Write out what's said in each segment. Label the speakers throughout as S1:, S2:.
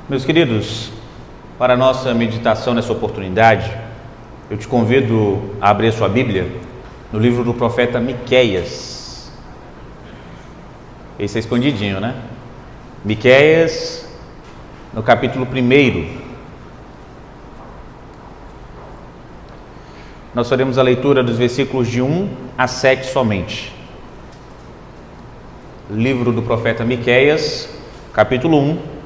S1: Meus queridos, para a nossa meditação nessa oportunidade, eu te convido a abrir a sua Bíblia no livro do profeta Miqueias. Esse é escondidinho, né? Miqueias, no capítulo 1. Nós faremos a leitura dos versículos de 1 a 7 somente. Livro do profeta Miqueias, capítulo 1,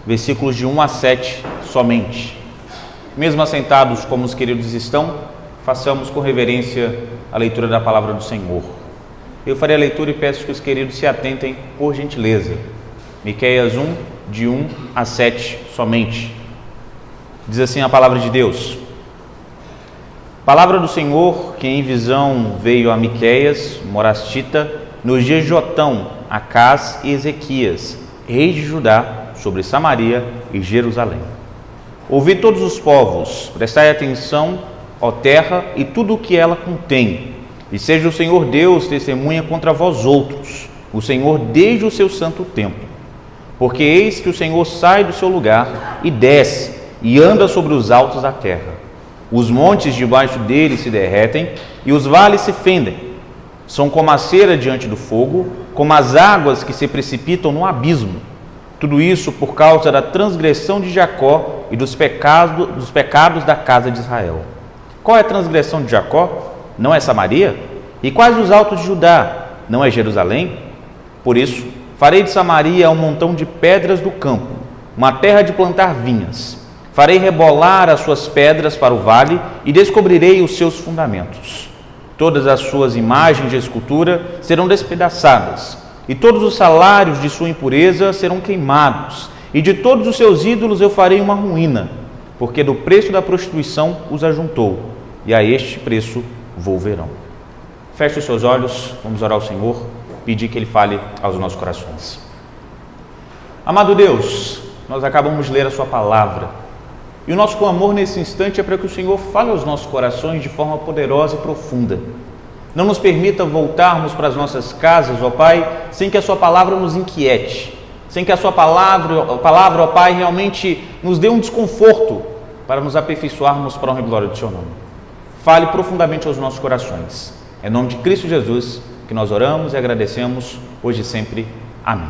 S1: versículos de 1 a 7 somente. Mesmo assentados como os queridos estão, façamos com reverência a leitura da palavra do Senhor. Eu farei a leitura e peço que os queridos se atentem por gentileza. Miqueias 1, de 1 a 7 somente. Diz assim a palavra de Deus: Palavra do Senhor que em visão veio a Miqueias, morastita, nos dias de Jotão, Acás e Ezequias, reis de Judá, sobre Samaria e Jerusalém. Ouvi todos os povos, prestai atenção, ó terra, e tudo o que ela contém, e seja o Senhor Deus testemunha contra vós outros, o Senhor desde o seu santo templo. Porque eis que o Senhor sai do seu lugar e desce, e anda sobre os altos da terra. Os montes debaixo dele se derretem, e os vales se fendem. São como a cera diante do fogo, como as águas que se precipitam no abismo. Tudo isso por causa da transgressão de Jacó e dos pecados da casa de Israel. Qual é a transgressão de Jacó? Não é Samaria? E quais os altos de Judá? Não é Jerusalém? Por isso, farei de Samaria um montão de pedras do campo, uma terra de plantar vinhas. Farei rebolar as suas pedras para o vale e descobrirei os seus fundamentos. Todas as suas imagens de escultura serão despedaçadas, e todos os salários de sua impureza serão queimados, e de todos os seus ídolos eu farei uma ruína, porque do preço da prostituição os ajuntou, e a este preço volverão. Feche os seus olhos, vamos orar ao Senhor, pedir que Ele fale aos nossos corações. Amado Deus, nós acabamos de ler a Sua palavra, e o nosso clamor nesse instante é para que o Senhor fale aos nossos corações de forma poderosa e profunda. Não nos permita voltarmos para as nossas casas, ó Pai, sem que a Sua palavra nos inquiete, sem que a Sua palavra, ó Pai, realmente nos dê um desconforto para nos aperfeiçoarmos para a honra e glória do Seu nome. Fale profundamente aos nossos corações. É em nome de Cristo Jesus que nós oramos e agradecemos hoje e sempre. Amém.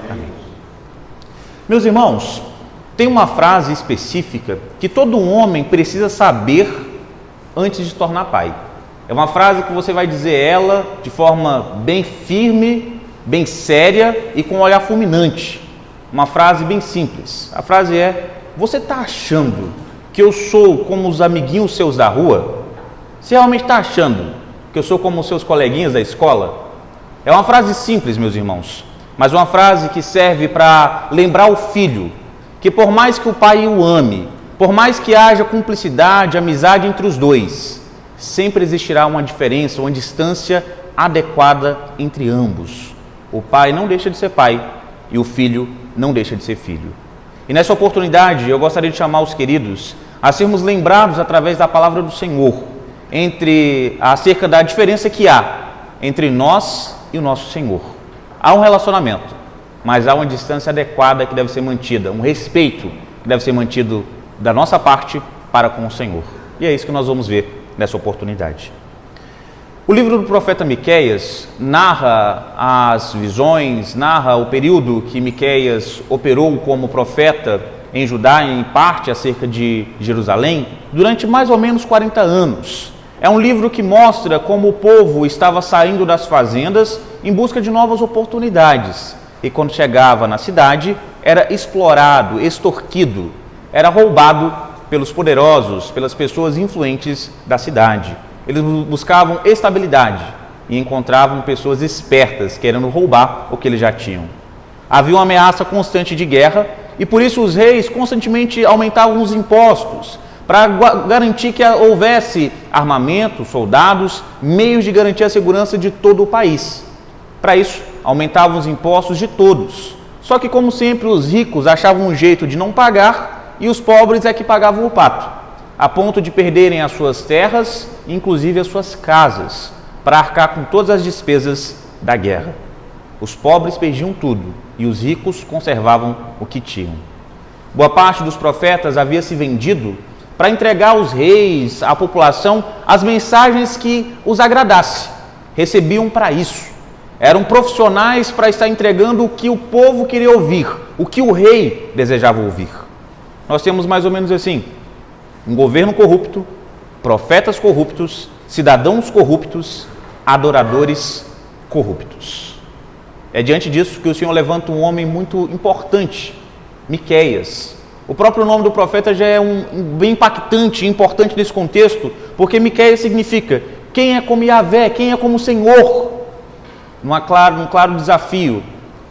S1: Amém. Meus irmãos, tem uma frase específica que todo homem precisa saber antes de se tornar pai. É uma frase que você vai dizer ela de forma bem firme, bem séria e com um olhar fulminante. Uma frase bem simples. A frase é: você está achando que eu sou como os amiguinhos seus da rua? Você realmente está achando que eu sou como os seus coleguinhas da escola? É uma frase simples, meus irmãos, mas uma frase que serve para lembrar o filho que por mais que o pai o ame, por mais que haja cumplicidade, amizade entre os dois, sempre existirá uma diferença, uma distância adequada entre ambos. O pai não deixa de ser pai e o filho não deixa de ser filho. E nessa oportunidade eu gostaria de chamar os queridos a sermos lembrados através da palavra do Senhor acerca da diferença que há entre nós e o nosso Senhor. Há um relacionamento, mas há uma distância adequada que deve ser mantida, um respeito que deve ser mantido da nossa parte para com o Senhor. E é isso que nós vamos ver nessa oportunidade. O livro do profeta Miqueias narra as visões, narra o período que Miqueias operou como profeta em Judá, em parte acerca de Jerusalém, durante mais ou menos 40 anos. É um livro que mostra como o povo estava saindo das fazendas em busca de novas oportunidades. E quando chegava na cidade, era explorado, extorquido, era roubado pelos poderosos, pelas pessoas influentes da cidade. Eles buscavam estabilidade e encontravam pessoas espertas querendo roubar o que eles já tinham. Havia uma ameaça constante de guerra e por isso os reis constantemente aumentavam os impostos para garantir que houvesse armamento, soldados, meios de garantir a segurança de todo o país. Para isso, aumentavam os impostos de todos. Só que, como sempre, os ricos achavam um jeito de não pagar e os pobres é que pagavam o pato, a ponto de perderem as suas terras, inclusive as suas casas, para arcar com todas as despesas da guerra. Os pobres perdiam tudo e os ricos conservavam o que tinham. Boa parte dos profetas havia se vendido para entregar aos reis, à população, as mensagens que os agradasse. Recebiam para isso. Eram profissionais para estar entregando o que o povo queria ouvir, o que o rei desejava ouvir. Nós temos mais ou menos assim: um governo corrupto, profetas corruptos, cidadãos corruptos, adoradores corruptos. É diante disso que o Senhor levanta um homem muito importante, Miqueias. O próprio nome do profeta já é bem impactante e importante nesse contexto, porque Miqueias significa quem é como Yahvé, quem é como o Senhor. Um claro desafio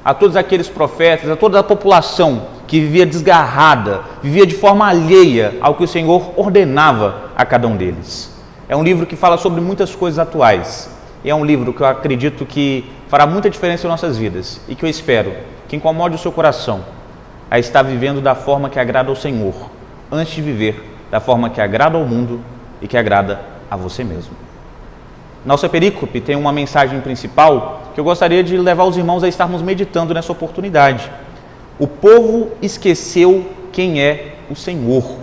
S1: a todos aqueles profetas, a toda a população que vivia desgarrada, vivia de forma alheia ao que o Senhor ordenava a cada um deles. É um livro que fala sobre muitas coisas atuais, e é um livro que eu acredito que fará muita diferença em nossas vidas, e que eu espero que incomode o seu coração a estar vivendo da forma que agrada ao Senhor, antes de viver da forma que agrada ao mundo e que agrada a você mesmo. Nossa perícope tem uma mensagem principal que eu gostaria de levar os irmãos a estarmos meditando nessa oportunidade. O povo esqueceu quem é o Senhor.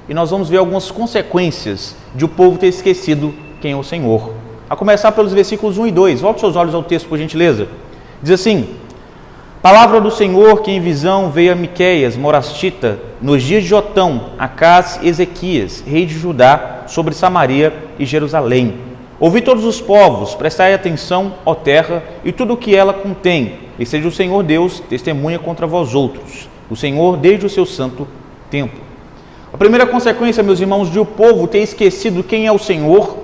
S1: E nós vamos ver algumas consequências de o povo ter esquecido quem é o Senhor. A começar pelos versículos 1 e 2. Volte seus olhos ao texto, por gentileza. Diz assim: Palavra do Senhor que em visão veio a Miqueias, morastita, nos dias de Jotão, Acás e Ezequias, rei de Judá, sobre Samaria e Jerusalém. Ouvi todos os povos, prestai atenção, ó terra, e tudo o que ela contém, e seja o Senhor Deus testemunha contra vós outros, o Senhor desde o seu santo templo. A primeira consequência, meus irmãos, de o povo ter esquecido quem é o Senhor,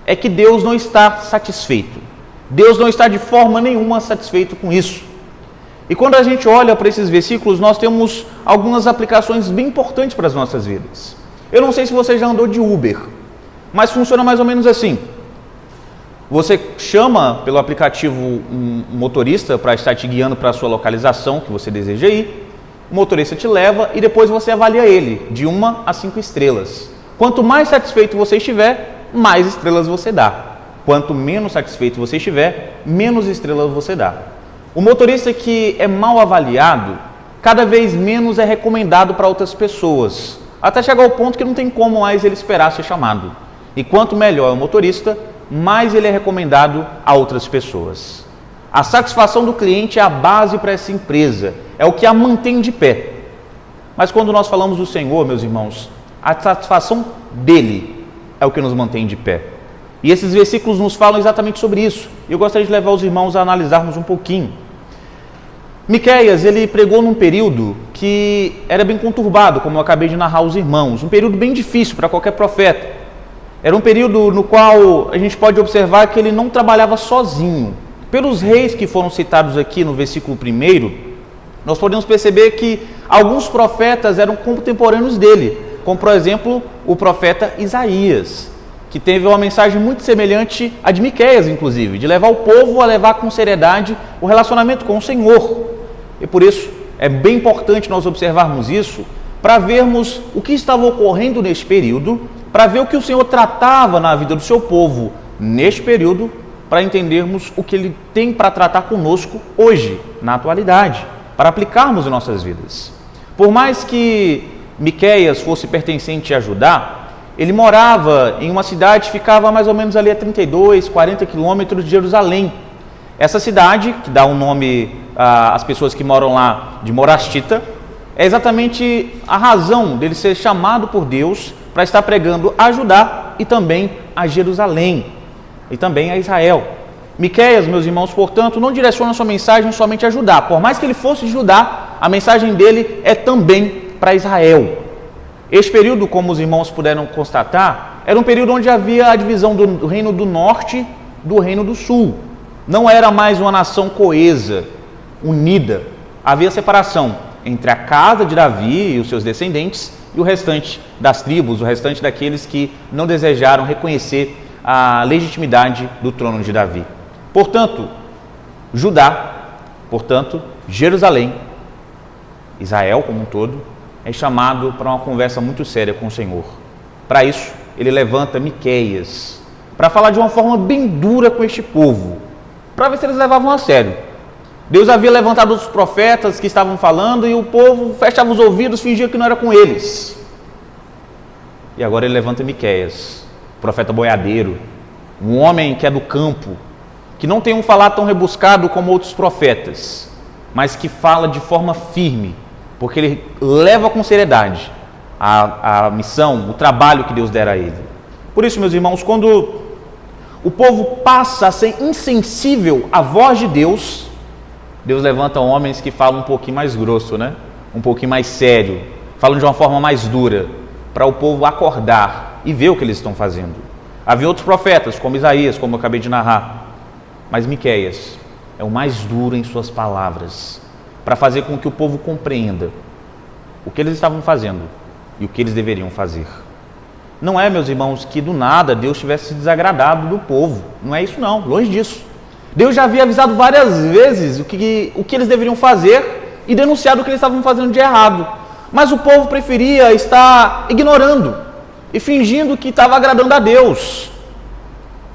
S1: é que Deus não está satisfeito. Deus não está de forma nenhuma satisfeito com isso. E quando a gente olha para esses versículos, nós temos algumas aplicações bem importantes para as nossas vidas. Eu não sei se você já andou de Uber, mas funciona mais ou menos assim. Você chama pelo aplicativo um motorista para estar te guiando para a sua localização que você deseja ir. O motorista te leva e depois você avalia ele de 1 a 5 estrelas. Quanto mais satisfeito você estiver, mais estrelas você dá. Quanto menos satisfeito você estiver, menos estrelas você dá. O motorista que é mal avaliado, cada vez menos é recomendado para outras pessoas, até chegar ao ponto que não tem como mais ele esperar ser chamado. E quanto melhor é o motorista, mais ele é recomendado a outras pessoas. A satisfação do cliente é a base para essa empresa, é o que a mantém de pé. Mas quando nós falamos do Senhor, meus irmãos, a satisfação dele é o que nos mantém de pé. E esses versículos nos falam exatamente sobre isso. Eu gostaria de levar os irmãos a analisarmos um pouquinho. Miqueias, ele pregou num período que era bem conturbado, como eu acabei de narrar aos irmãos, um período bem difícil para qualquer profeta. Era um período no qual a gente pode observar que ele não trabalhava sozinho. Pelos reis que foram citados aqui no versículo 1, nós podemos perceber que alguns profetas eram contemporâneos dele, como por exemplo o profeta Isaías, que teve uma mensagem muito semelhante à de Miqueias, inclusive, de levar o povo a levar com seriedade o relacionamento com o Senhor. E por isso é bem importante nós observarmos isso, para vermos o que estava ocorrendo neste período, para ver o que o Senhor tratava na vida do seu povo neste período, para entendermos o que Ele tem para tratar conosco hoje, na atualidade, para aplicarmos em nossas vidas. Por mais que Miqueias fosse pertencente a Judá, ele morava em uma cidade que ficava mais ou menos ali a 32, 40 quilômetros de Jerusalém. Essa cidade, que dá o nome às pessoas que moram lá de morastita, é exatamente a razão dele ser chamado por Deus para estar pregando a Judá e também a Jerusalém e também a Israel. Miqueias, meus irmãos, portanto, não direciona sua mensagem somente a Judá. Por mais que ele fosse de Judá, a mensagem dele é também para Israel. Este período, como os irmãos puderam constatar, era um período onde havia a divisão do reino do norte do reino do sul. Não era mais uma nação coesa, unida. Havia separação entre a casa de Davi e os seus descendentes e o restante das tribos, o restante daqueles que não desejaram reconhecer a legitimidade do trono de Davi. Portanto, Judá, portanto, Jerusalém, Israel como um todo, é chamado para uma conversa muito séria com o Senhor. Para isso, ele levanta Miqueias, para falar de uma forma bem dura com este povo, para ver se eles levavam a sério. Deus havia levantado os profetas que estavam falando e o povo fechava os ouvidos, fingia que não era com eles. E agora ele levanta Miqueias, profeta boiadeiro, um homem que é do campo, que não tem um falar tão rebuscado como outros profetas, mas que fala de forma firme, porque ele leva com seriedade a missão, o trabalho que Deus dera a ele. Por isso, meus irmãos, quando o povo passa a ser insensível à voz de Deus, Deus levanta homens que falam um pouquinho mais grosso, né? Um pouquinho mais sério, falam de uma forma mais dura, para o povo acordar e ver o que eles estão fazendo. Havia outros profetas, como Isaías, como eu acabei de narrar, mas Miqueias é o mais duro em suas palavras, para fazer com que o povo compreenda o que eles estavam fazendo e o que eles deveriam fazer. Não é, meus irmãos, que do nada Deus tivesse se desagradado do povo, não é isso não, longe disso. Deus já havia avisado várias vezes o que eles deveriam fazer e denunciado o que eles estavam fazendo de errado, mas o povo preferia estar ignorando e fingindo que estava agradando a Deus.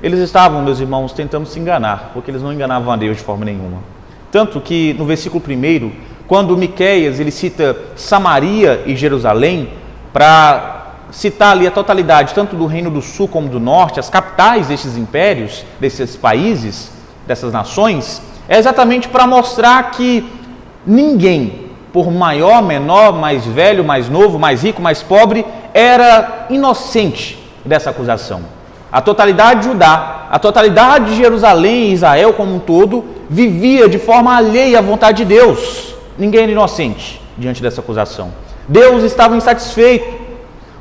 S1: Eles estavam, meus irmãos, tentando se enganar, porque eles não enganavam a Deus de forma nenhuma. Tanto que no versículo 1, quando Miqueias ele cita Samaria e Jerusalém, para citar ali a totalidade, tanto do reino do sul como do norte, as capitais desses impérios, desses países, dessas nações, é exatamente para mostrar que ninguém, por maior, menor, mais velho, mais novo, mais rico, mais pobre, era inocente dessa acusação. A totalidade de Judá, a totalidade de Jerusalém e Israel como um todo, vivia de forma alheia à vontade de Deus. Ninguém era inocente diante dessa acusação. Deus estava insatisfeito,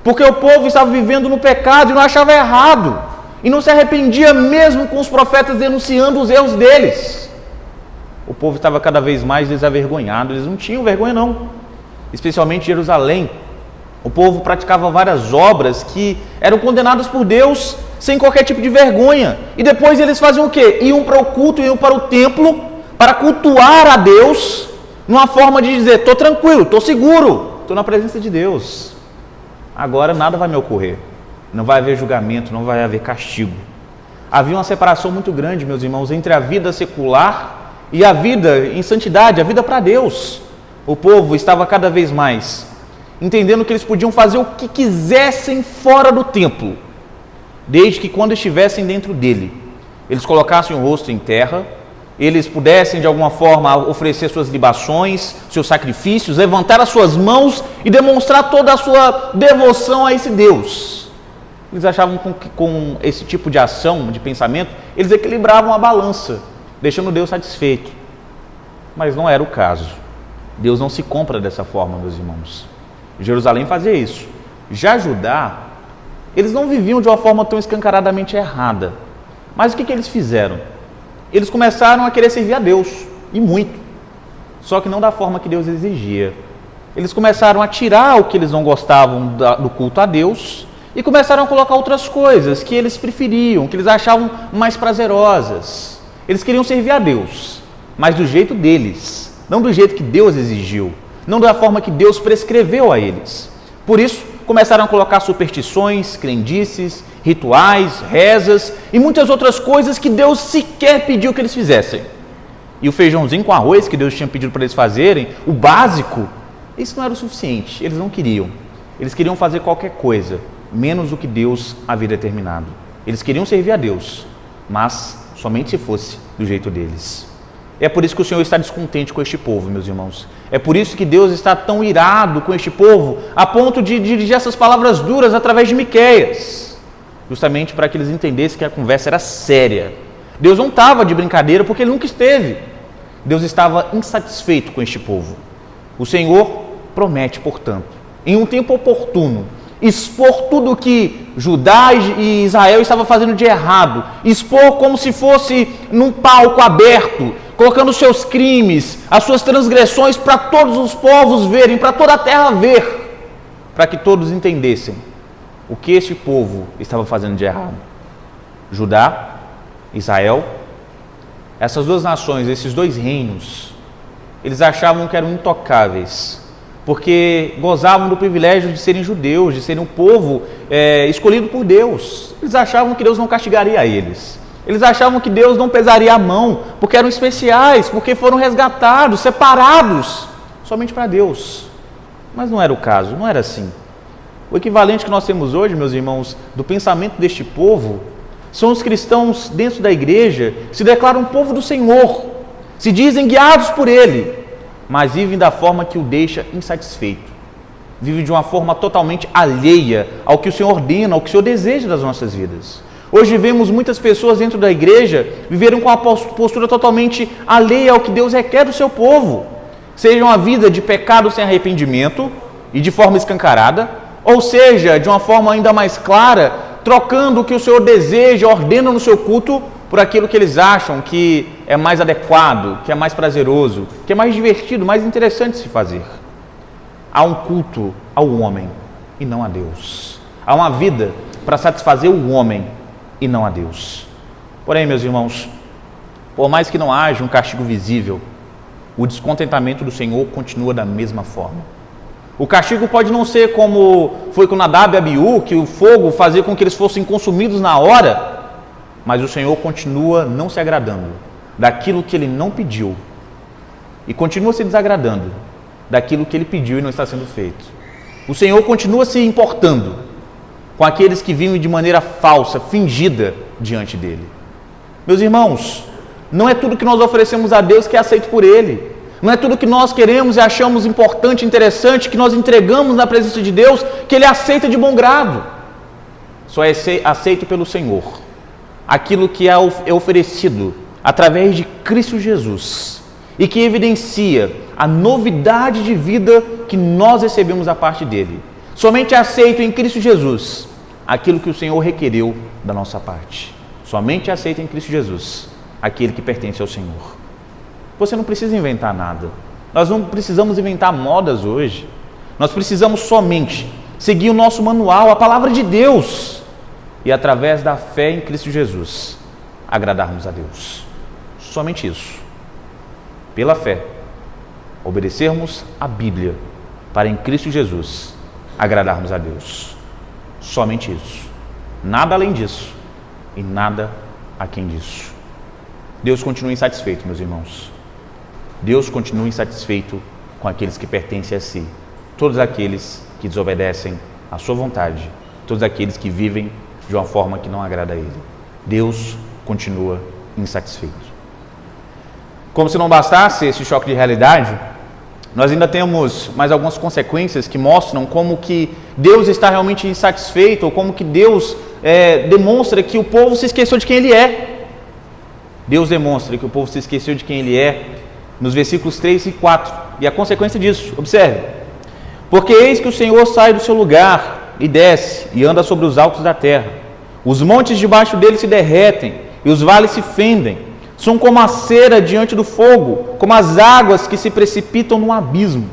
S1: porque o povo estava vivendo no pecado e não achava errado, e não se arrependia mesmo com os profetas denunciando os erros deles. O povo estava cada vez mais desavergonhado, eles não tinham vergonha não, especialmente Jerusalém. O povo praticava várias obras que eram condenadas por Deus sem qualquer tipo de vergonha. E depois eles faziam o quê? Iam para o culto, iam para o templo para cultuar a Deus, numa forma de dizer, estou tranquilo, estou seguro, estou na presença de Deus. Agora nada vai me ocorrer, não vai haver julgamento, não vai haver castigo. Havia uma separação muito grande, meus irmãos, entre a vida secular e a vida em santidade, a vida para Deus. O povo estava cada vez mais entendendo que eles podiam fazer o que quisessem fora do templo, desde que quando estivessem dentro dele, eles colocassem o rosto em terra, eles pudessem de alguma forma oferecer suas libações, seus sacrifícios, levantar as suas mãos e demonstrar toda a sua devoção a esse Deus. Eles achavam que com esse tipo de ação, de pensamento, eles equilibravam a balança, deixando Deus satisfeito. Mas não era o caso. Deus não se compra dessa forma, meus irmãos. Jerusalém fazia isso. Já Judá, eles não viviam de uma forma tão escancaradamente errada. Mas o que eles fizeram? Eles começaram a querer servir a Deus, e muito. Só que não da forma que Deus exigia. Eles começaram a tirar o que eles não gostavam do culto a Deus e começaram a colocar outras coisas que eles preferiam, que eles achavam mais prazerosas. Eles queriam servir a Deus, mas do jeito deles, não do jeito que Deus exigiu, não da forma que Deus prescreveu a eles. Por isso, começaram a colocar superstições, crendices, rituais, rezas e muitas outras coisas que Deus sequer pediu que eles fizessem. E o feijãozinho com arroz que Deus tinha pedido para eles fazerem, o básico, isso não era o suficiente, eles não queriam. Eles queriam fazer qualquer coisa, menos o que Deus havia determinado. Eles queriam servir a Deus, mas somente se fosse do jeito deles. É por isso que o Senhor está descontente com este povo, meus irmãos. É por isso que Deus está tão irado com este povo, a ponto de dirigir essas palavras duras através de Miqueias, justamente para que eles entendessem que a conversa era séria. Deus não estava de brincadeira, porque Ele nunca esteve. Deus estava insatisfeito com este povo. O Senhor promete, portanto, em um tempo oportuno, expor tudo o que Judá e Israel estavam fazendo de errado, expor como se fosse num palco aberto, colocando os seus crimes, as suas transgressões para todos os povos verem, para toda a terra ver, para que todos entendessem o que este povo estava fazendo de errado. Judá, Israel, essas duas nações, esses dois reinos, eles achavam que eram intocáveis, porque gozavam do privilégio de serem judeus, de serem um povo escolhido por Deus. Eles achavam que Deus não castigaria eles. Eles achavam que Deus não pesaria a mão, porque eram especiais, porque foram resgatados, separados, somente para Deus. Mas não era o caso, não era assim. O equivalente que nós temos hoje, meus irmãos, do pensamento deste povo, são os cristãos dentro da igreja que se declaram povo do Senhor, se dizem guiados por Ele, mas vivem da forma que o deixa insatisfeito. Vivem de uma forma totalmente alheia ao que o Senhor ordena, ao que o Senhor deseja das nossas vidas. Hoje vemos muitas pessoas dentro da igreja viverem com uma postura totalmente alheia ao que Deus requer do seu povo. Seja uma vida de pecado sem arrependimento e de forma escancarada, ou seja, de uma forma ainda mais clara, trocando o que o Senhor deseja, ordena no seu culto, por aquilo que eles acham que é mais adequado, que é mais prazeroso, que é mais divertido, mais interessante de se fazer. Há um culto ao homem e não a Deus. Há uma vida para satisfazer o homem e não a Deus. Porém, meus irmãos, por mais que não haja um castigo visível, o descontentamento do Senhor continua da mesma forma. O castigo pode não ser como foi com Nadab e Abiú, que o fogo fazia com que eles fossem consumidos na hora, mas o Senhor continua não se agradando daquilo que Ele não pediu e continua se desagradando daquilo que Ele pediu e não está sendo feito. O Senhor continua se importando com aqueles que vivem de maneira falsa, fingida diante dEle. Meus irmãos, não é tudo que nós oferecemos a Deus que é aceito por Ele. Não é tudo que nós queremos e achamos importante, interessante, que nós entregamos na presença de Deus, que Ele aceita de bom grado. Só é aceito pelo Senhor aquilo que é oferecido através de Cristo Jesus e que evidencia a novidade de vida que nós recebemos da parte dEle. Somente é aceito em Cristo Jesus aquilo que o Senhor requereu da nossa parte. Somente é aceito em Cristo Jesus aquele que pertence ao Senhor. Você não precisa inventar nada. Nós não precisamos inventar modas hoje. Nós precisamos somente seguir o nosso manual, a palavra de Deus, e através da fé em Cristo Jesus, agradarmos a Deus. Somente isso. Pela fé, obedecermos a Bíblia, para em Cristo Jesus agradarmos a Deus. Somente isso. Nada além disso e nada aquém disso. Deus continua insatisfeito, meus irmãos. Deus continua insatisfeito com aqueles que pertencem a si, todos aqueles que desobedecem à sua vontade, todos aqueles que vivem de uma forma que não agrada a Ele. Deus continua insatisfeito. Como se não bastasse esse choque de realidade, nós ainda temos mais algumas consequências que mostram como que Deus está realmente insatisfeito, ou como que Deus demonstra que o povo se esqueceu de quem Ele é. Deus demonstra que o povo se esqueceu de quem Ele é nos versículos 3 e 4, e a consequência disso, observe: porque eis que o Senhor sai do seu lugar e desce e anda sobre os altos da terra, os montes debaixo dele se derretem e os vales se fendem, são como a cera diante do fogo, como as águas que se precipitam no abismo.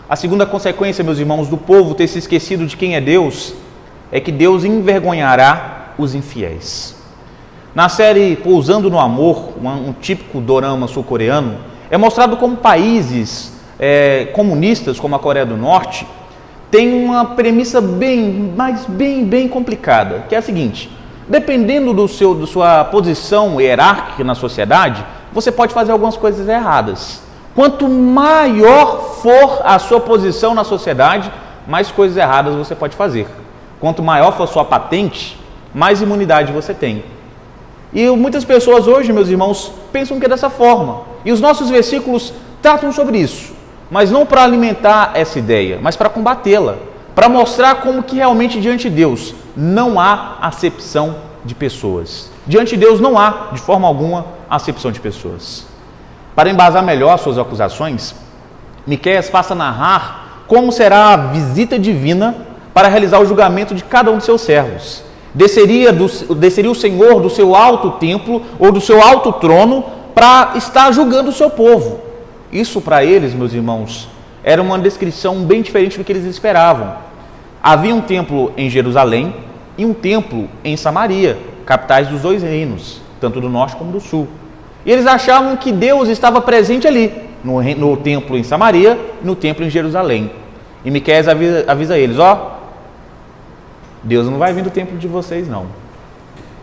S1: A segunda consequência, meus irmãos, do povo ter se esquecido de quem é Deus, é que Deus envergonhará os infiéis. Na série Pousando no Amor, um típico dorama sul-coreano, é mostrado como países comunistas, como a Coreia do Norte, têm uma premissa bem complicada, que é a seguinte: dependendo da sua posição hierárquica na sociedade, você pode fazer algumas coisas erradas. Quanto maior for a sua posição na sociedade, mais coisas erradas você pode fazer. Quanto maior for a sua patente, mais imunidade você tem. E muitas pessoas hoje, meus irmãos, pensam que é dessa forma. E os nossos versículos tratam sobre isso, mas não para alimentar essa ideia, mas para combatê-la, para mostrar como que realmente diante de Deus não há acepção de pessoas. Diante de Deus não há, de forma alguma, acepção de pessoas. Para embasar melhor as suas acusações, Miqueias passa a narrar como será a visita divina para realizar o julgamento de cada um de seus servos. Desceria o Senhor do seu alto templo ou do seu alto trono para estar julgando o seu povo. Isso para eles, meus irmãos, era uma descrição bem diferente do que eles esperavam. Havia um templo em Jerusalém e um templo em Samaria, capitais dos dois reinos, tanto do norte como do sul. E eles achavam que Deus estava presente ali, no templo em Samaria e no templo em Jerusalém. E Miqueias avisa eles: Deus não vai vir do templo de vocês, não.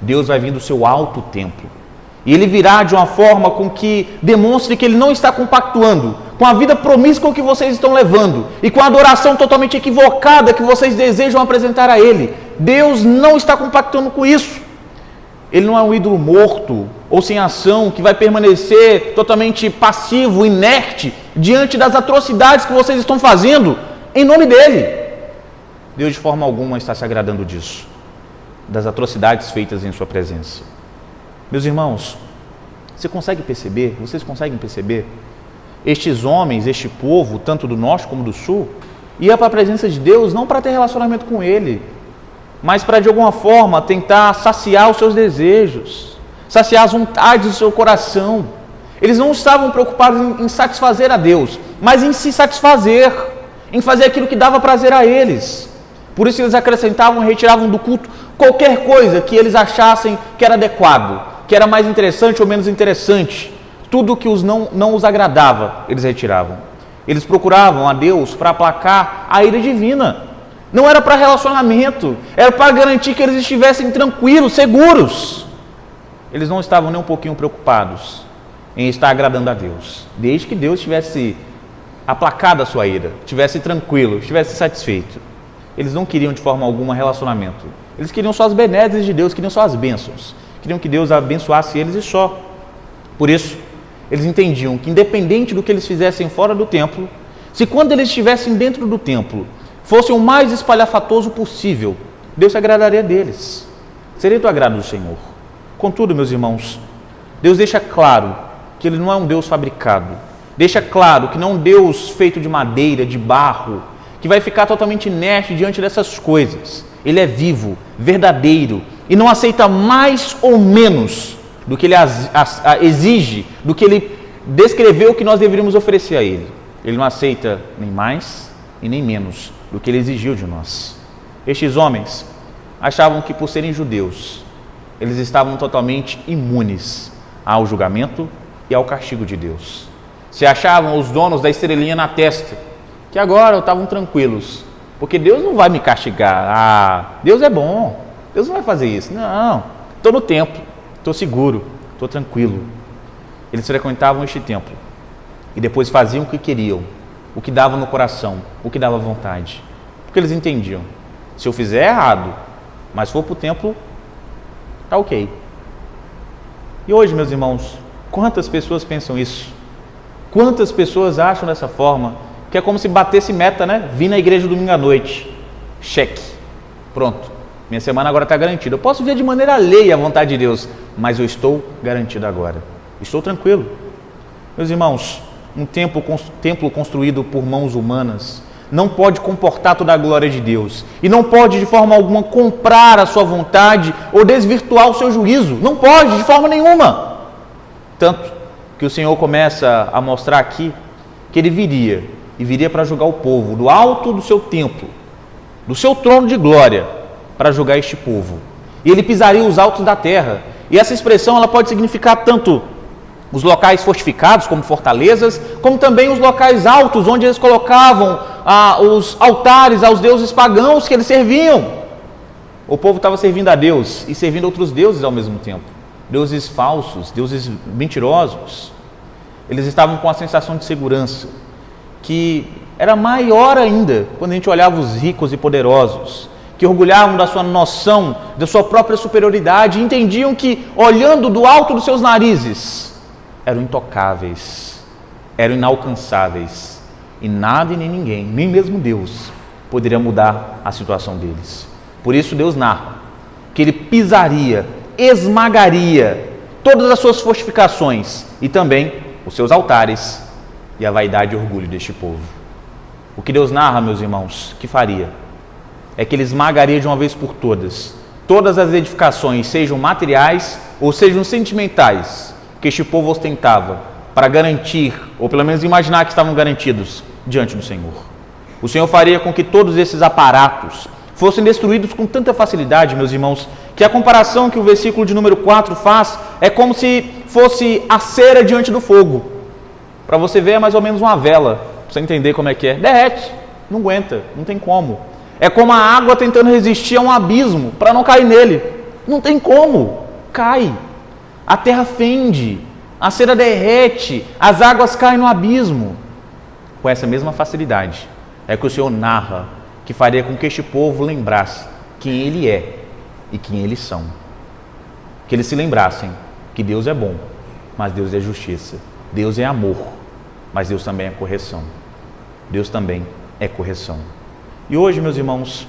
S1: Deus vai vir do seu alto templo. E Ele virá de uma forma com que demonstre que Ele não está compactuando com a vida promíscua que vocês estão levando e com a adoração totalmente equivocada que vocês desejam apresentar a Ele. Deus não está compactuando com isso. Ele não é um ídolo morto ou sem ação que vai permanecer totalmente passivo, inerte, diante das atrocidades que vocês estão fazendo em nome dEle. Deus de forma alguma está se agradando disso, das atrocidades feitas em sua presença. Meus irmãos, vocês conseguem perceber? Estes homens, este povo, tanto do norte como do sul, ia para a presença de Deus não para ter relacionamento com Ele, mas para de alguma forma tentar saciar os seus desejos, saciar as vontades do seu coração. Eles não estavam preocupados em satisfazer a Deus, mas em se satisfazer, em fazer aquilo que dava prazer a eles. Por isso eles acrescentavam e retiravam do culto qualquer coisa que eles achassem que era adequado, que era mais interessante ou menos interessante. Tudo que não os agradava, eles retiravam. Eles procuravam a Deus para aplacar a ira divina. Não era para relacionamento, era para garantir que eles estivessem tranquilos, seguros. Eles não estavam nem um pouquinho preocupados em estar agradando a Deus, desde que Deus tivesse aplacado a sua ira, estivesse tranquilo, estivesse satisfeito. Eles não queriam de forma alguma relacionamento. Eles queriam só as benesses de Deus, queriam só as bênçãos. Queriam que Deus abençoasse eles e só. Por isso, eles entendiam que independente do que eles fizessem fora do templo, se quando eles estivessem dentro do templo, fossem o mais espalhafatoso possível, Deus se agradaria deles. Seria do agrado do Senhor. Contudo, meus irmãos, Deus deixa claro que Ele não é um Deus fabricado. Deixa claro que não é um Deus feito de madeira, de barro, que vai ficar totalmente inerte diante dessas coisas. Ele é vivo, verdadeiro, e não aceita mais ou menos do que Ele exige, do que Ele descreveu que nós deveríamos oferecer a Ele. Ele não aceita nem mais e nem menos do que Ele exigiu de nós. Estes homens achavam que por serem judeus, eles estavam totalmente imunes ao julgamento e ao castigo de Deus. Se achavam os donos da estrelinha na testa, que agora estavam tranquilos, porque Deus não vai me castigar. Deus é bom, Deus não vai fazer isso. Não, estou no templo, estou seguro, estou tranquilo. Eles frequentavam este templo e depois faziam o que queriam, o que dava no coração, o que dava vontade, porque eles entendiam: se eu fizer errado, mas for para o templo, está ok. E hoje, meus irmãos, quantas pessoas pensam isso? Quantas pessoas acham dessa forma? Que é como se batesse meta, né? Vim na igreja domingo à noite, cheque, pronto, minha semana agora está garantida. Eu posso ver de maneira alheia a vontade de Deus, mas eu estou garantido agora, estou tranquilo. Meus irmãos, um templo construído por mãos humanas não pode comportar toda a glória de Deus e não pode de forma alguma comprar a sua vontade ou desvirtuar o seu juízo. Não pode de forma nenhuma. Tanto que o Senhor começa a mostrar aqui que Ele viria para julgar o povo do alto do seu templo, do seu trono de glória, para julgar este povo. E Ele pisaria os altos da terra. E essa expressão ela pode significar tanto os locais fortificados, como fortalezas, como também os locais altos, onde eles colocavam os altares aos deuses pagãos que eles serviam. O povo estava servindo a Deus e servindo outros deuses ao mesmo tempo. Deuses falsos, deuses mentirosos. Eles estavam com a sensação de segurança, que era maior ainda quando a gente olhava os ricos e poderosos, que orgulhavam da sua noção, da sua própria superioridade, e entendiam que, olhando do alto dos seus narizes, eram intocáveis, eram inalcançáveis, e nada e nem ninguém, nem mesmo Deus, poderia mudar a situação deles. Por isso Deus narra que Ele pisaria, esmagaria todas as suas fortificações e também os seus altares e a vaidade e orgulho deste povo. O que Deus narra, meus irmãos, que faria é que Ele esmagaria de uma vez por todas as edificações, sejam materiais ou sejam sentimentais, que este povo ostentava para garantir, ou pelo menos imaginar que estavam garantidos diante do Senhor. O Senhor faria com que todos esses aparatos fossem destruídos com tanta facilidade, meus irmãos, que a comparação que o versículo de número 4 faz é como se fosse a cera diante do fogo. Para você ver, é mais ou menos uma vela, para você entender como é que é. Derrete, não aguenta, não tem como. É como a água tentando resistir a um abismo, para não cair nele. Não tem como. Cai. A terra fende, a cera derrete, as águas caem no abismo. Com essa mesma facilidade é que o Senhor narra que faria com que este povo lembrasse quem Ele é e quem eles são. Que eles se lembrassem que Deus é bom, mas Deus é justiça. Deus é amor, mas Deus também é correção. Deus também é correção. E hoje, meus irmãos,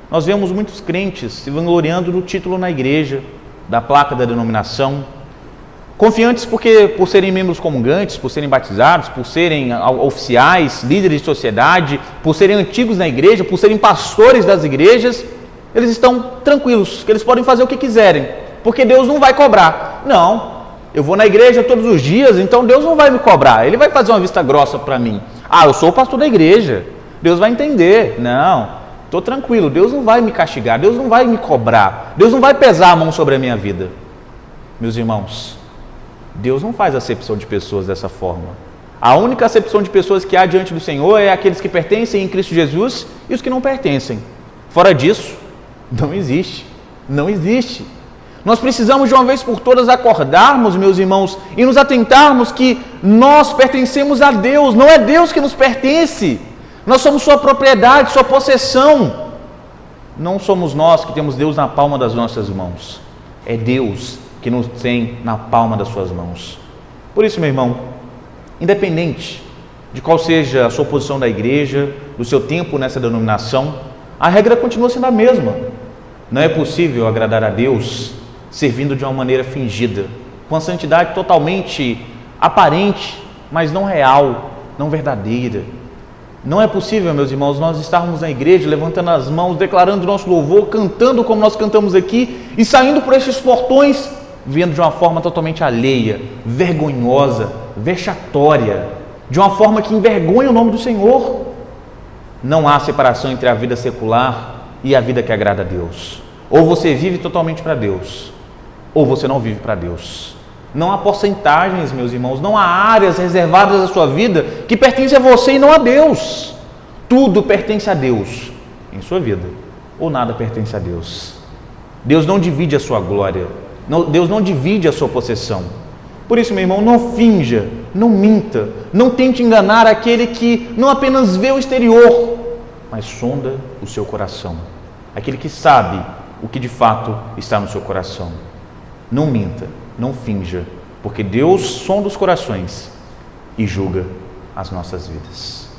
S1: nós vemos muitos crentes se vangloriando do título na igreja, da placa da denominação, confiantes por serem membros comungantes, por serem batizados, por serem oficiais, líderes de sociedade, por serem antigos na igreja, por serem pastores das igrejas, eles estão tranquilos, que eles podem fazer o que quiserem, porque Deus não vai cobrar. Não, eu vou na igreja todos os dias, então Deus não vai me cobrar, Ele vai fazer uma vista grossa para mim. Eu sou o pastor da igreja, Deus vai entender. Não, estou tranquilo, Deus não vai me castigar, Deus não vai me cobrar, Deus não vai pesar a mão sobre a minha vida. Meus irmãos, Deus não faz acepção de pessoas dessa forma. A única acepção de pessoas que há diante do Senhor é aqueles que pertencem em Cristo Jesus e os que não pertencem. Fora disso, não existe. Não existe. Nós precisamos de uma vez por todas acordarmos, meus irmãos, e nos atentarmos que nós pertencemos a Deus, não é Deus que nos pertence. Nós somos sua propriedade, sua possessão. Não somos nós que temos Deus na palma das nossas mãos. É Deus que nos tem na palma das suas mãos. Por isso, meu irmão, independente de qual seja a sua posição da igreja, do seu tempo nessa denominação, a regra continua sendo a mesma. Não é possível agradar a Deus servindo de uma maneira fingida, com a santidade totalmente aparente, mas não real, não verdadeira. Não é possível, meus irmãos, nós estarmos na igreja, levantando as mãos, declarando o nosso louvor, cantando como nós cantamos aqui, e saindo por estes portões, vendo de uma forma totalmente alheia, vergonhosa, vexatória, de uma forma que envergonha o nome do Senhor. Não há separação entre a vida secular e a vida que agrada a Deus. Ou você vive totalmente para Deus, ou você não vive para Deus. Não há porcentagens, meus irmãos, não há áreas reservadas da sua vida que pertencem a você e não a Deus. Tudo pertence a Deus em sua vida, ou nada pertence a Deus. Deus não divide a sua glória, Deus não divide a sua possessão. Por isso, meu irmão, não finja, não minta, não tente enganar aquele que não apenas vê o exterior, mas sonda o seu coração. Aquele que sabe o que de fato está no seu coração. Não minta, não finja, porque Deus sonda os corações e julga as nossas vidas.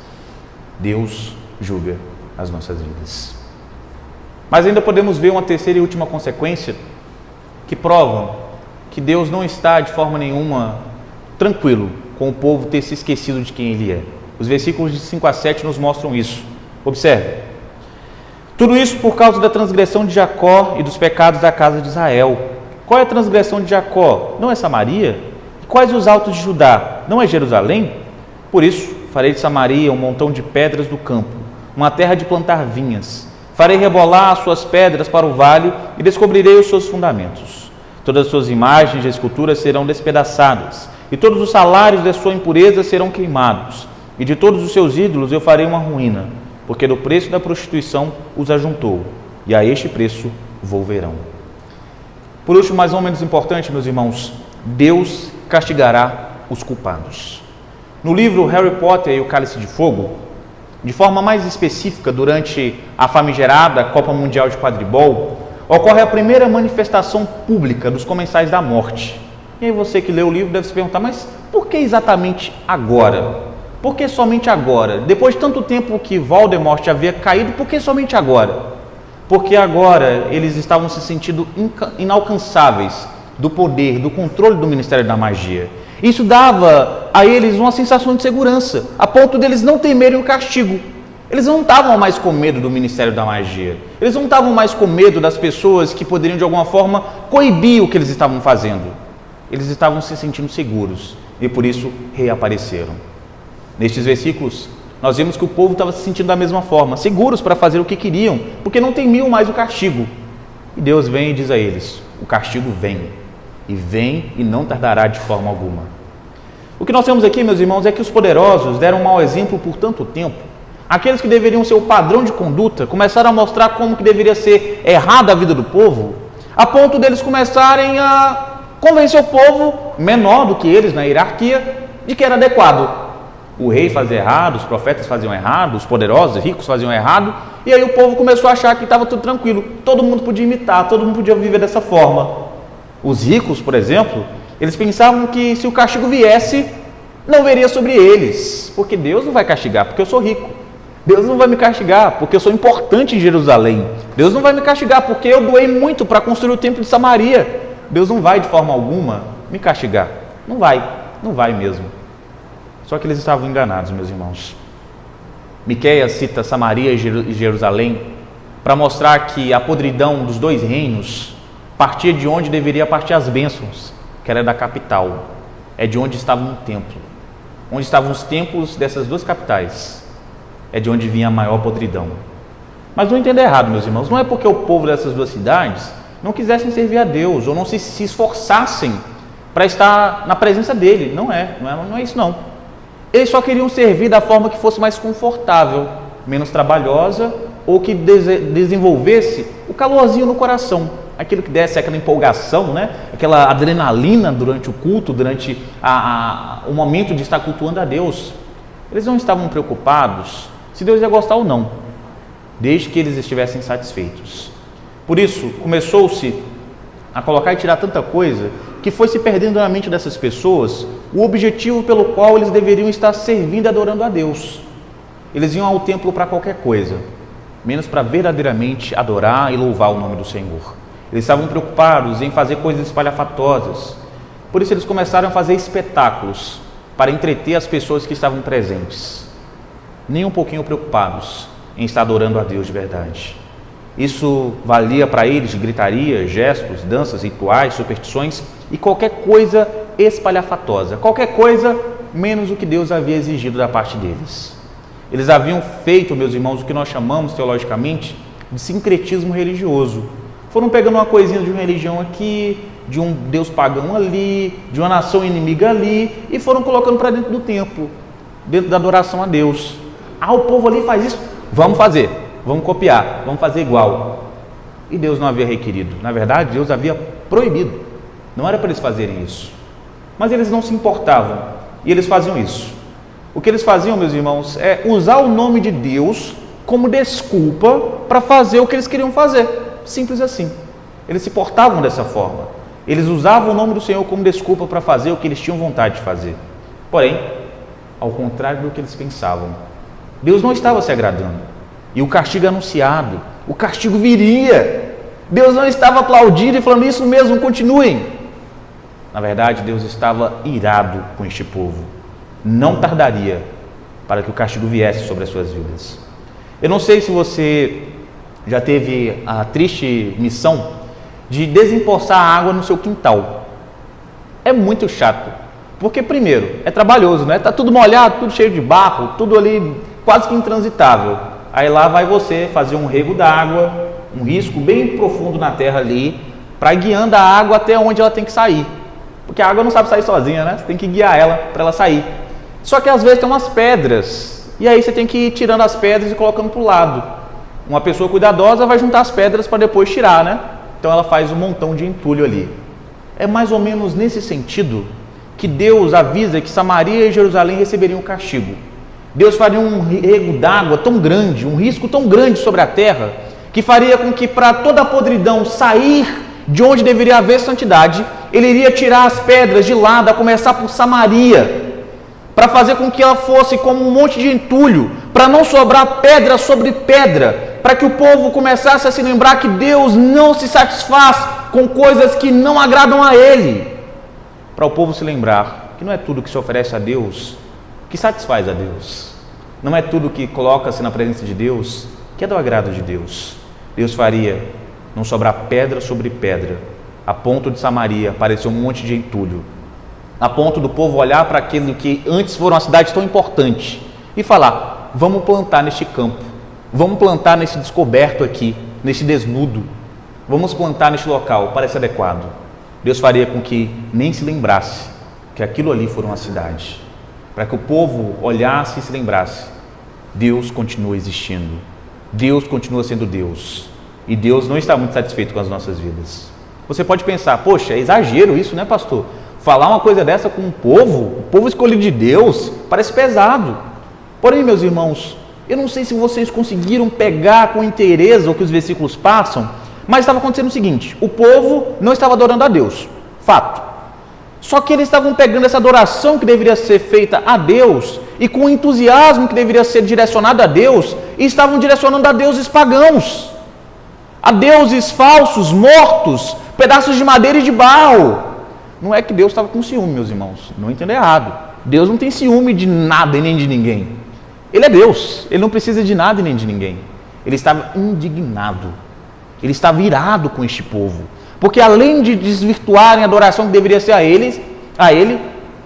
S1: Deus julga as nossas vidas. Mas ainda podemos ver uma terceira e última consequência que provam que Deus não está de forma nenhuma tranquilo com o povo ter se esquecido de quem Ele é. Os versículos de 5 a 7 nos mostram isso. Observe. Tudo isso por causa da transgressão de Jacó e dos pecados da casa de Israel. Qual é a transgressão de Jacó? Não é Samaria? E quais os altos de Judá? Não é Jerusalém? Por isso, farei de Samaria um montão de pedras do campo, uma terra de plantar vinhas. Farei rebolar as suas pedras para o vale e descobrirei os seus fundamentos. Todas as suas imagens e esculturas serão despedaçadas, e todos os salários da sua impureza serão queimados, e de todos os seus ídolos eu farei uma ruína, porque do preço da prostituição os ajuntou, e a este preço volverão. Por último, mais ou menos importante, meus irmãos, Deus castigará os culpados. No livro Harry Potter e o Cálice de Fogo, de forma mais específica, durante a famigerada Copa Mundial de Quadribol, ocorre a primeira manifestação pública dos comensais da morte. E aí você que leu o livro deve se perguntar, mas por que exatamente agora? Por que somente agora? Depois de tanto tempo que Voldemort havia caído, por que somente agora? Porque agora eles estavam se sentindo inalcançáveis do poder, do controle do Ministério da Magia. Isso dava a eles uma sensação de segurança, a ponto deles não temerem o castigo. Eles não estavam mais com medo do Ministério da Magia. Eles não estavam mais com medo das pessoas que poderiam de alguma forma coibir o que eles estavam fazendo. Eles estavam se sentindo seguros e por isso reapareceram. Nestes versículos, nós vemos que o povo estava se sentindo da mesma forma, seguros para fazer o que queriam, porque não temiam mais o castigo. E Deus vem e diz a eles, o castigo vem e não tardará de forma alguma. O que nós temos aqui, meus irmãos, é que os poderosos deram um mau exemplo por tanto tempo. Aqueles que deveriam ser o padrão de conduta, começaram a mostrar como que deveria ser errada a vida do povo. a ponto deles começarem a convencer o povo, menor do que eles na hierarquia, de que era adequado. O rei fazia errado, os profetas faziam errado, os poderosos, ricos faziam errado, e aí o povo começou a achar que estava tudo tranquilo, todo mundo podia imitar, todo mundo podia viver dessa forma. Os ricos, por exemplo, eles pensavam que se o castigo viesse, não viria sobre eles, porque Deus não vai castigar, porque eu sou rico. Deus não vai me castigar, porque eu sou importante em Jerusalém. Deus não vai me castigar, porque eu doei muito para construir o templo de Samaria. Deus não vai de forma alguma me castigar. Não vai mesmo. Só que eles estavam enganados, meus irmãos. Miqueias cita Samaria e Jerusalém para mostrar que a podridão dos dois reinos partia de onde deveria partir as bênçãos, que era da capital. É de onde estava um templo. Onde estavam os templos dessas duas capitais. É de onde vinha a maior podridão. Mas não entenda errado, meus irmãos. Não é porque o povo dessas duas cidades não quisessem servir a Deus ou não se esforçassem para estar na presença dele. Não é isso não. Eles só queriam servir da forma que fosse mais confortável, menos trabalhosa, ou que desenvolvesse o calorzinho no coração, aquilo que desse aquela empolgação, né? Aquela adrenalina durante o culto, durante o momento de estar cultuando a Deus. Eles não estavam preocupados se Deus ia gostar ou não, desde que eles estivessem satisfeitos. Por isso, começou-se a colocar e tirar tanta coisa que foi se perdendo na mente dessas pessoas o objetivo pelo qual eles deveriam estar servindo e adorando a Deus. Eles iam ao templo para qualquer coisa, menos para verdadeiramente adorar e louvar o nome do Senhor. Eles estavam preocupados em fazer coisas espalhafatosas. Por isso eles começaram a fazer espetáculos para entreter as pessoas que estavam presentes, nem um pouquinho preocupados em estar adorando a Deus de verdade. Isso valia para eles de gritaria, gestos, danças, rituais, superstições e qualquer coisa espalhafatosa, qualquer coisa menos o que Deus havia exigido da parte deles. Eles haviam feito, meus irmãos, o que nós chamamos teologicamente de sincretismo religioso. Foram pegando uma coisinha de uma religião aqui, de um Deus pagão ali, de uma nação inimiga ali, e foram colocando para dentro do templo, dentro da adoração a Deus. O povo ali faz isso, vamos fazer, vamos copiar, vamos fazer igual. E Deus não havia requerido, na verdade Deus havia proibido, não era para eles fazerem isso. Mas eles não se importavam, e eles faziam isso. O que eles faziam, meus irmãos, é usar o nome de Deus como desculpa para fazer o que eles queriam fazer, simples assim. Eles se portavam dessa forma, eles usavam o nome do Senhor como desculpa para fazer o que eles tinham vontade de fazer. Porém, ao contrário do que eles pensavam, Deus não estava se agradando, e o castigo anunciado, o castigo viria. Deus não estava aplaudindo e falando isso mesmo, continuem. Na verdade, Deus estava irado com este povo. Não tardaria para que o castigo viesse sobre as suas vidas. Eu não sei se você já teve a triste missão de desempoçar água no seu quintal. É muito chato, porque primeiro, é trabalhoso, né? Tá tudo molhado, tudo cheio de barro, tudo ali quase que intransitável. Aí lá vai você fazer um rego d'água, um risco bem profundo na terra ali, para ir guiando a água até onde ela tem que sair. Porque a água não sabe sair sozinha, né? Você tem que guiar ela para ela sair. Só que às vezes tem umas pedras, e aí você tem que ir tirando as pedras e colocando para o lado. Uma pessoa cuidadosa vai juntar as pedras para depois tirar, né? Então ela faz um montão de entulho ali. É mais ou menos nesse sentido que Deus avisa que Samaria e Jerusalém receberiam o castigo. Deus faria um rego d'água tão grande, um risco tão grande sobre a terra, que faria com que para toda a podridão sair de onde deveria haver santidade, ele iria tirar as pedras de lado, a começar por Samaria, para fazer com que ela fosse como um monte de entulho, para não sobrar pedra sobre pedra, para que o povo começasse a se lembrar que Deus não se satisfaz com coisas que não agradam a Ele, para o povo se lembrar que não é tudo que se oferece a Deus que satisfaz a Deus, não é tudo que coloca-se na presença de Deus que é do agrado de Deus. Deus faria não sobrar pedra sobre pedra, a ponto de Samaria parecer um monte de entulho, a ponto do povo olhar para aquilo que antes foram uma cidade tão importante e falar: vamos plantar neste campo, vamos plantar nesse descoberto aqui, neste desnudo, vamos plantar neste local, parece adequado. Deus faria com que nem se lembrasse que aquilo ali foi uma cidade, para que o povo olhasse e se lembrasse: Deus continua existindo, Deus continua sendo Deus, e Deus não está muito satisfeito com as nossas vidas. Você pode pensar, poxa, é exagero isso, né, pastor? Falar uma coisa dessa com o povo escolhido de Deus, parece pesado. Porém, meus irmãos, eu não sei se vocês conseguiram pegar com interesse o que os versículos passam, mas estava acontecendo o seguinte: o povo não estava adorando a Deus, fato. Só que eles estavam pegando essa adoração que deveria ser feita a Deus e com o entusiasmo que deveria ser direcionado a Deus, e estavam direcionando a deuses pagãos, a deuses falsos, mortos, pedaços de madeira e de barro. Não é que Deus estava com ciúme, meus irmãos, não entenda errado. Deus não tem ciúme de nada e nem de ninguém. Ele é Deus, Ele não precisa de nada e nem de ninguém. Ele estava indignado, Ele estava irado com este povo, porque além de desvirtuarem a adoração que deveria ser a Ele,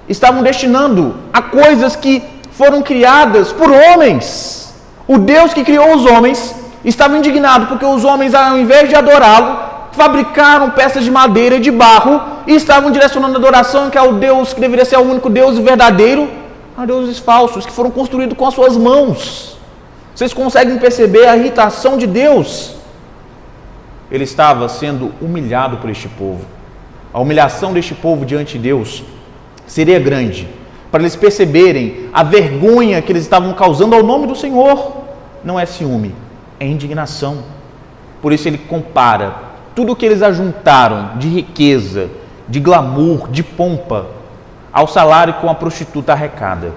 S1: estavam destinando a coisas que foram criadas por homens. O Deus que criou os homens estava indignado porque os homens, ao invés de adorá-lo, fabricaram peças de madeira e de barro e estavam direcionando a adoração que é o Deus que deveria ser o único Deus verdadeiro, a deuses falsos que foram construídos com as suas mãos. Vocês conseguem perceber a irritação de Deus? Ele estava sendo humilhado por este povo. A humilhação deste povo diante de Deus seria grande, para eles perceberem a vergonha que eles estavam causando ao nome do Senhor. Não é ciúme, é indignação. Por isso ele compara tudo o que eles ajuntaram de riqueza, de glamour, de pompa, ao salário que uma prostituta arrecada.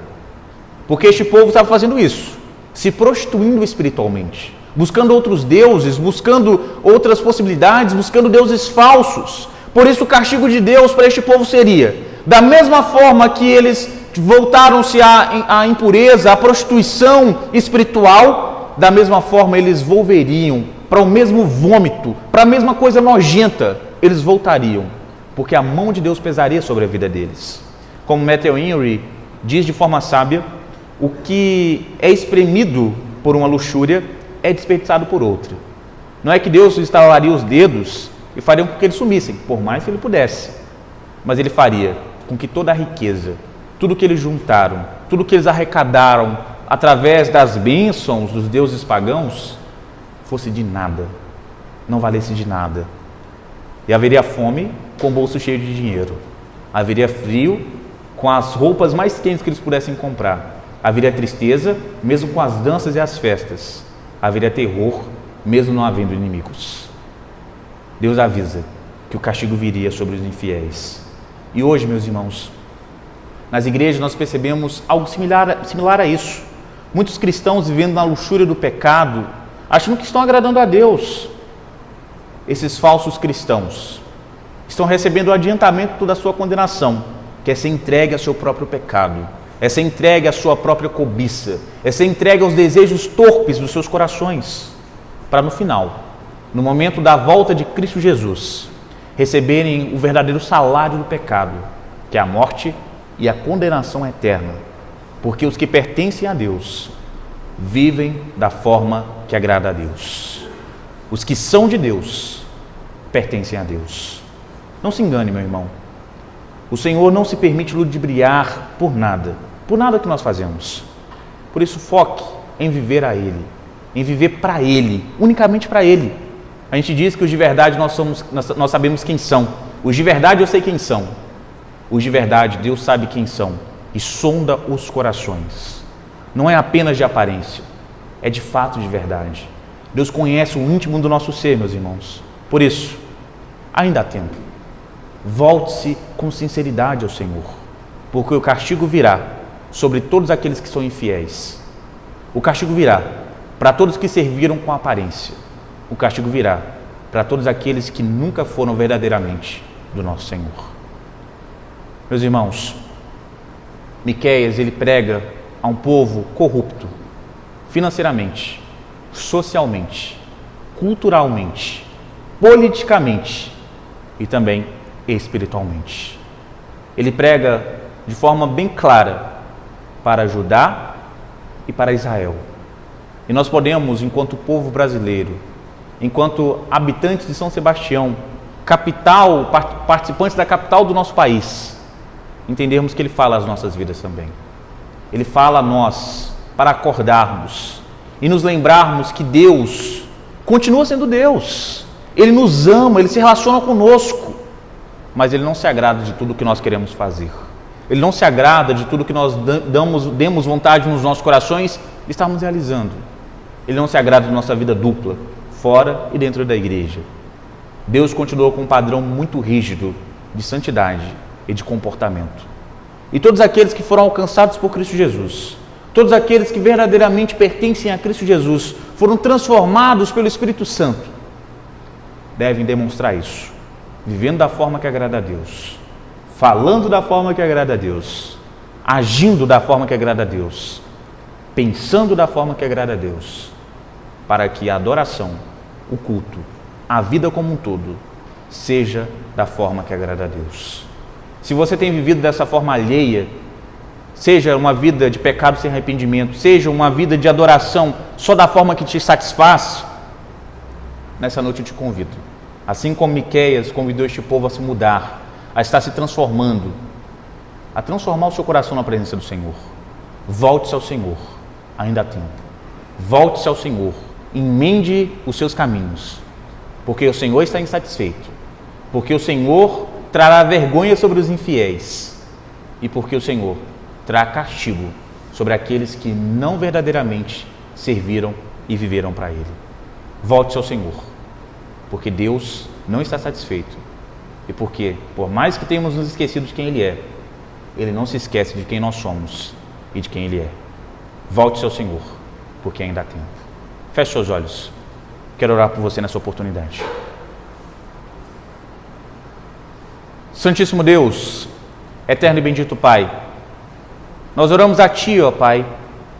S1: Porque este povo estava fazendo isso, se prostituindo espiritualmente, buscando outros deuses, buscando outras possibilidades, buscando deuses falsos. Por isso o castigo de Deus para este povo seria, da mesma forma que eles voltaram-se à impureza, à prostituição espiritual, da mesma forma eles volveriam para o mesmo vômito, para a mesma coisa nojenta, eles voltariam, porque a mão de Deus pesaria sobre a vida deles. Como Matthew Henry diz de forma sábia, o que é espremido por uma luxúria é desperdiçado por outra. Não é que Deus estalaria os dedos e faria com que eles sumissem, por mais que ele pudesse, mas ele faria com que toda a riqueza, tudo que eles juntaram, tudo que eles arrecadaram através das bênçãos dos deuses pagãos, fosse de nada, não valesse de nada. E haveria fome com o bolso cheio de dinheiro, haveria frio com as roupas mais quentes que eles pudessem comprar, haveria tristeza mesmo com as danças e as festas, haveria terror mesmo não havendo inimigos. Deus avisa que o castigo viria sobre os infiéis. E hoje, meus irmãos, nas igrejas nós percebemos algo similar a isso. Muitos cristãos vivendo na luxúria do pecado, achando que estão agradando a Deus. Esses falsos cristãos estão recebendo o adiantamento da sua condenação, que é ser entregue ao seu próprio pecado, é ser entregue à sua própria cobiça, é ser entregue aos desejos torpes dos seus corações, para no final, no momento da volta de Cristo Jesus, receberem o verdadeiro salário do pecado, que é a morte e a condenação eterna, porque os que pertencem a Deus vivem da forma que agrada a Deus. Os que são de Deus pertencem a Deus. Não se engane, meu irmão. O Senhor não se permite ludibriar por nada que nós fazemos. Por isso, foque em viver a Ele, em viver para Ele, unicamente para Ele. A gente diz que os de verdade nós sabemos quem são. Os de verdade eu sei quem são. Os de verdade Deus sabe quem são e sonda os corações. Não é apenas de aparência, é de fato de verdade. Deus conhece o íntimo do nosso ser, meus irmãos. Por isso, ainda há tempo. Volte-se com sinceridade ao Senhor, porque o castigo virá sobre todos aqueles que são infiéis. O castigo virá para todos que serviram com aparência. O castigo virá para todos aqueles que nunca foram verdadeiramente do nosso Senhor. Meus irmãos, Miqueias, ele prega a um povo corrupto, financeiramente, socialmente, culturalmente, politicamente e também espiritualmente. Ele prega de forma bem clara para Judá e para Israel. E nós podemos, enquanto povo brasileiro, enquanto habitantes de São Sebastião, capital, participantes da capital do nosso país, entendermos que ele fala às nossas vidas também. Ele fala a nós para acordarmos e nos lembrarmos que Deus continua sendo Deus. Ele nos ama, Ele se relaciona conosco, mas Ele não se agrada de tudo que nós queremos fazer. Ele não se agrada de tudo que nós demos vontade nos nossos corações de estarmos realizando. Ele não se agrada de nossa vida dupla, fora e dentro da igreja. Deus continuou com um padrão muito rígido de santidade e de comportamento. E todos aqueles que foram alcançados por Cristo Jesus, todos aqueles que verdadeiramente pertencem a Cristo Jesus, foram transformados pelo Espírito Santo, devem demonstrar isso, vivendo da forma que agrada a Deus, falando da forma que agrada a Deus, agindo da forma que agrada a Deus, pensando da forma que agrada a Deus, para que a adoração, o culto, a vida como um todo, seja da forma que agrada a Deus. Se você tem vivido dessa forma alheia, seja uma vida de pecado sem arrependimento, seja uma vida de adoração só da forma que te satisfaz, nessa noite eu te convido, assim como Miqueias convidou este povo a se mudar, a estar se transformando, a transformar o seu coração na presença do Senhor. Volte-se ao Senhor, ainda há tempo. Volte-se ao Senhor, emende os seus caminhos, porque o Senhor está insatisfeito, porque o Senhor trará vergonha sobre os infiéis e porque o Senhor trará castigo sobre aqueles que não verdadeiramente serviram e viveram para Ele. Volte-se ao Senhor, porque Deus não está satisfeito e porque, por mais que tenhamos nos esquecido de quem Ele é, Ele não se esquece de quem nós somos e de quem Ele é. Volte-se ao Senhor, porque ainda há tempo. Feche seus olhos. Quero orar por você nessa oportunidade. Santíssimo Deus, eterno e bendito Pai, nós oramos a Ti, ó Pai,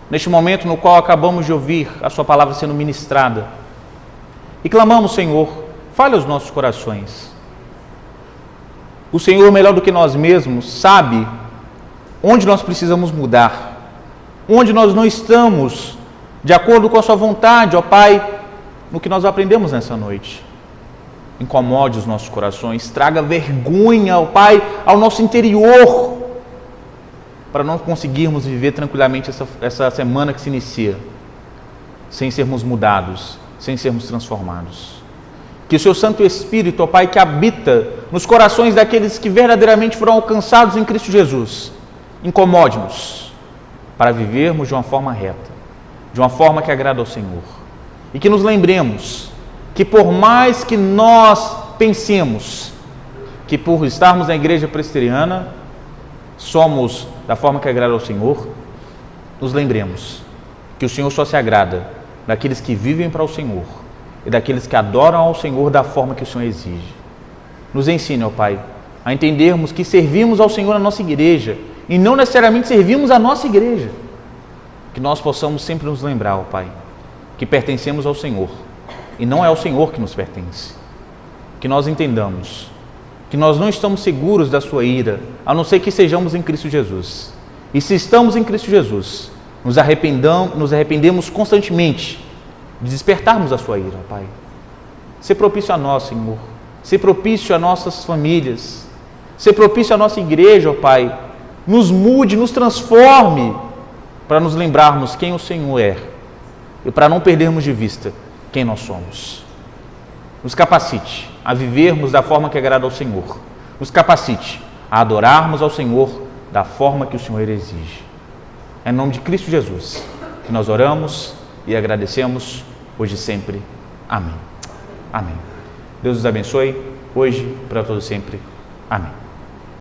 S1: neste momento no qual acabamos de ouvir a Sua palavra sendo ministrada, e clamamos, Senhor, fale aos nossos corações. O Senhor, melhor do que nós mesmos, sabe onde nós precisamos mudar, onde nós não estamos de acordo com a Sua vontade, ó Pai, no que nós aprendemos nessa noite. Incomode os nossos corações, traga vergonha, ó Pai, ao nosso interior, para não conseguirmos viver tranquilamente essa semana que se inicia, sem sermos mudados, sem sermos transformados. Que o Seu Santo Espírito, ó Pai, que habita nos corações daqueles que verdadeiramente foram alcançados em Cristo Jesus, incomode-nos para vivermos de uma forma reta, de uma forma que agrada ao Senhor. E que nos lembremos que por mais que nós pensemos que por estarmos na igreja presbiteriana somos da forma que agrada ao Senhor, nos lembremos que o Senhor só se agrada daqueles que vivem para o Senhor e daqueles que adoram ao Senhor da forma que o Senhor exige. Nos ensine, ó Pai, a entendermos que servimos ao Senhor na nossa igreja e não necessariamente servimos a nossa igreja. Que nós possamos sempre nos lembrar, ó Pai, que pertencemos ao Senhor e não é o Senhor que nos pertence. Que nós entendamos que nós não estamos seguros da Sua ira, a não ser que sejamos em Cristo Jesus. E se estamos em Cristo Jesus, nos arrependemos constantemente de despertarmos a Sua ira, Pai. Ser propício a nós, Senhor. Ser propício a nossas famílias. Ser propício à nossa igreja, ó Pai. Nos mude, nos transforme, para nos lembrarmos quem o Senhor é e para não perdermos de vista quem nós somos. Nos capacite a vivermos da forma que agrada ao Senhor. Nos capacite a adorarmos ao Senhor da forma que o Senhor exige. É em nome de Cristo Jesus que nós oramos e agradecemos hoje e sempre. Amém. Amém. Deus os abençoe, hoje e para todos sempre. Amém.